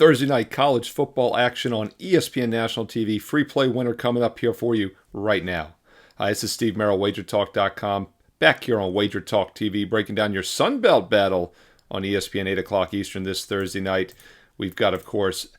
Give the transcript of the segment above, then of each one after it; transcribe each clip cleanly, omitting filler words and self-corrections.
Thursday night college football action on ESPN National TV. Free play winner coming up here for you right now. Hi, this is Steve Merrill, WagerTalk.com. Back here on Wager Talk TV, breaking down your Sun Belt battle on ESPN 8 o'clock Eastern this Thursday night. We've got, of course,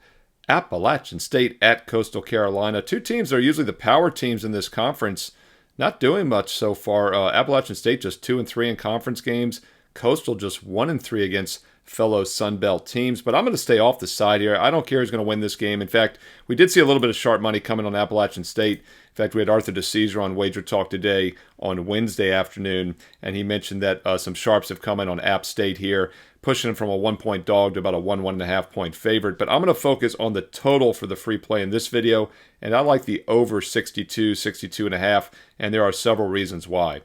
Appalachian State at Coastal Carolina. Two teams that are usually the power teams in this conference. Not doing much so far. Appalachian State just 2-3 in conference games. Coastal just 1-3 against fellow Sun Belt teams. But I'm going to stay off the side here. I don't care who's going to win this game. In fact, we did see a little bit of sharp money coming on Appalachian State. In fact, we had Arthur DeCesar on Wager Talk today on Wednesday afternoon, and he mentioned that some sharps have come in on App State here, pushing them from a 1-point dog to about a 1.5 point favorite. But I'm going to focus on the total for the free play in this video, and I like the over 62.5, and there are several reasons why.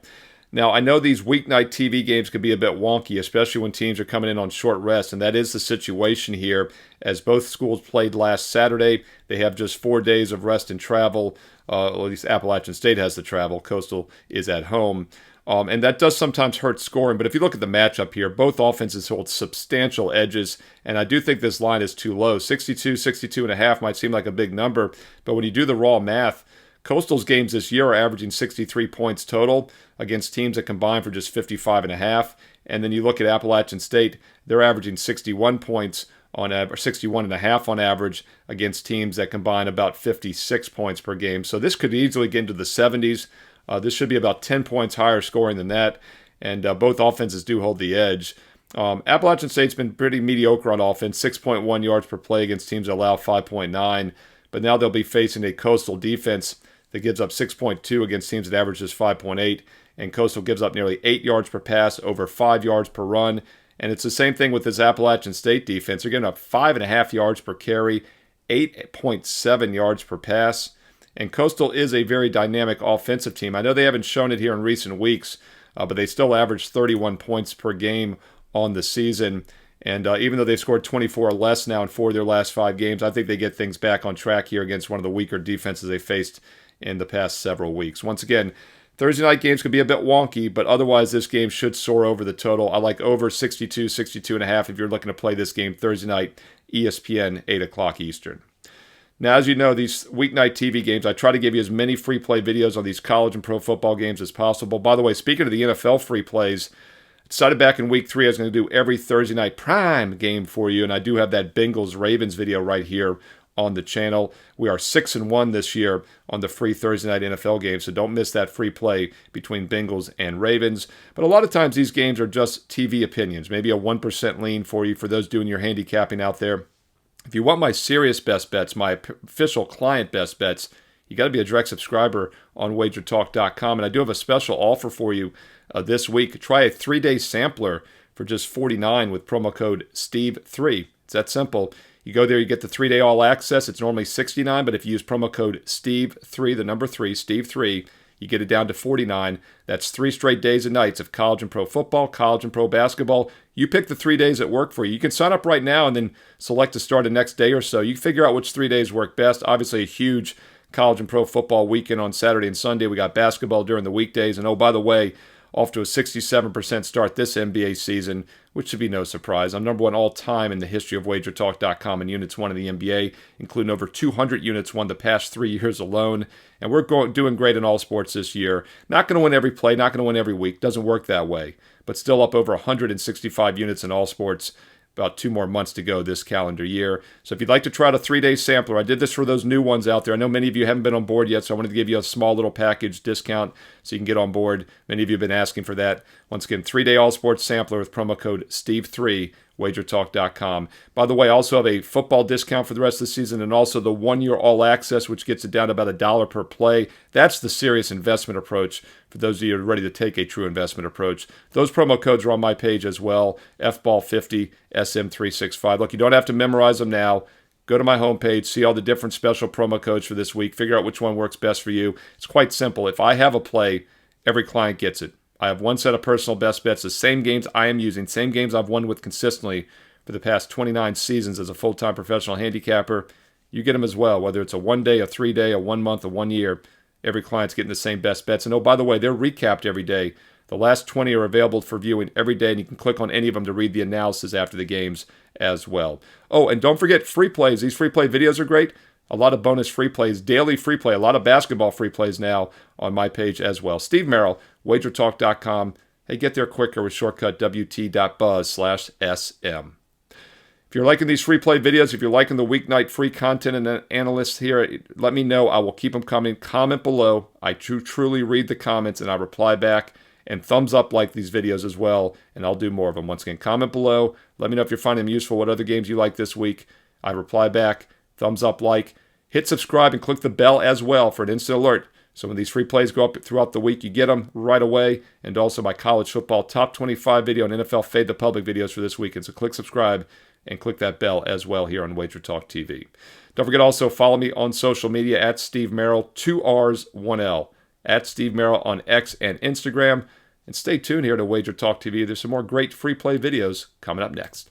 Now, I know these weeknight TV games can be a bit wonky, especially when teams are coming in on short rest, and that is the situation here. As both schools played last Saturday, they have just 4 days of rest and travel. At least Appalachian State has the travel. Coastal is at home. And that does sometimes hurt scoring. But if you look at the matchup here, both offenses hold substantial edges. And I do think this line is too low. 62.5 might seem like a big number. But when you do the raw math, Coastal's games this year are averaging 63 points total against teams that combine for just 55.5. And then you look at Appalachian State, they're averaging 61 points on average, 61.5 on average against teams that combine about 56 points per game. So this could easily get into the 70s. This should be about 10 points higher scoring than that. And both offenses do hold the edge. Appalachian State's been pretty mediocre on offense, 6.1 yards per play against teams that allow 5.9. But now they'll be facing a Coastal defense that gives up 6.2 against teams that average just 5.8. And Coastal gives up nearly 8 yards per pass, over 5 yards per run. And it's the same thing with this Appalachian State defense. They're giving up 5.5 yards per carry, 8.7 yards per pass. And Coastal is a very dynamic offensive team. I know they haven't shown it here in recent weeks, but they still average 31 points per game on the season. And even though they've scored 24 or less now in 4 of their last 5 games, I think they get things back on track here against one of the weaker defenses they faced in the past several weeks. Once again, Thursday night games could be a bit wonky, but otherwise this game should soar over the total. I like over 62.5 if you're looking to play this game Thursday night, ESPN, 8 o'clock Eastern. Now, as you know, these weeknight TV games, I try to give you as many free play videos on these college and pro football games as possible. By the way, speaking of the NFL free plays, I decided back in week 3 I was going to do every Thursday night prime game for you, and I do have that Bengals-Ravens video right here on the channel. We are 6-1 this year on the free Thursday night NFL game, so don't miss that free play between Bengals and Ravens. But a lot of times these games are just TV opinions, maybe a 1% lean for you for those doing your handicapping out there. If you want my serious best bets, my official client best bets, you got to be a direct subscriber on wagertalk.com. And I do have a special offer for you this week. Try a 3-day sampler for just $49 with promo code STEVE3. It's that simple. You go there, you get the 3-day all access. It's normally $69, but if you use promo code STEVE3, the number 3, STEVE3, you get it down to $49. That's 3 straight days and nights of college and pro football, college and pro basketball. You pick the 3 days that work for you. You can sign up right now and then select to start the next day or so. You figure out which 3 days work best. Obviously, a huge college and pro football weekend on Saturday and Sunday. We got basketball during the weekdays. And oh, by the way, off to a 67% start this NBA season, which should be no surprise. I'm number 1 all-time in the history of WagerTalk.com in units won in the NBA, including over 200 units won the past 3 years alone. And we're doing great in all sports this year. Not going to win every play, not going to win every week. Doesn't work that way. But still up over 165 units in all sports. About 2 more months to go this calendar year. So if you'd like to try out a 3-day sampler, I did this for those new ones out there. I know many of you haven't been on board yet, so I wanted to give you a small little package discount so you can get on board. Many of you have been asking for that. Once again, 3-day all sports sampler with promo code STEVE3, wagertalk.com. By the way, I also have a football discount for the rest of the season and also the 1-year all access, which gets it down to about $1 per play. That's the serious investment approach for those of you who are ready to take a true investment approach. Those promo codes are on my page as well, FBALL50, SM365. Look, you don't have to memorize them now. Go to my homepage, see all the different special promo codes for this week, figure out which one works best for you. It's quite simple. If I have a play, every client gets it. I have one set of personal best bets, the same games I am using, same games I've won with consistently for the past 29 seasons as a full-time professional handicapper. You get them as well, whether it's a 1-day, a 3-day, a 1 month, a 1 year. Every client's getting the same best bets. And oh, by the way, they're recapped every day The last 20 are available for viewing every day, and you can click on any of them to read the analysis after the games as well. Oh, and don't forget free plays. These free play videos are great. A lot of bonus free plays, daily free play, a lot of basketball free plays now on my page as well. Steve Merrill, wagertalk.com. Hey, get there quicker with shortcut wt.buzz/SM. If you're liking these free play videos, if you're liking the weeknight free content and analysts here, let me know. I will keep them coming. Comment below. I truly read the comments and I reply back. And thumbs up like these videos as well, and I'll do more of them. Once again, comment below. Let me know if you're finding them useful, what other games you like this week. I reply back. Thumbs up, like. Hit subscribe and click the bell as well for an instant alert. So when these free plays go up throughout the week, you get them right away. And also my college football top 25 video and NFL Fade the Public videos for this weekend. So click subscribe and click that bell as well here on Wager Talk TV. Don't forget also follow me on social media at Steve Merrill, 2 R's, 1 L. At Steve Merrill on X and Instagram. And stay tuned here to Wager Talk TV. There's some more great free play videos coming up next.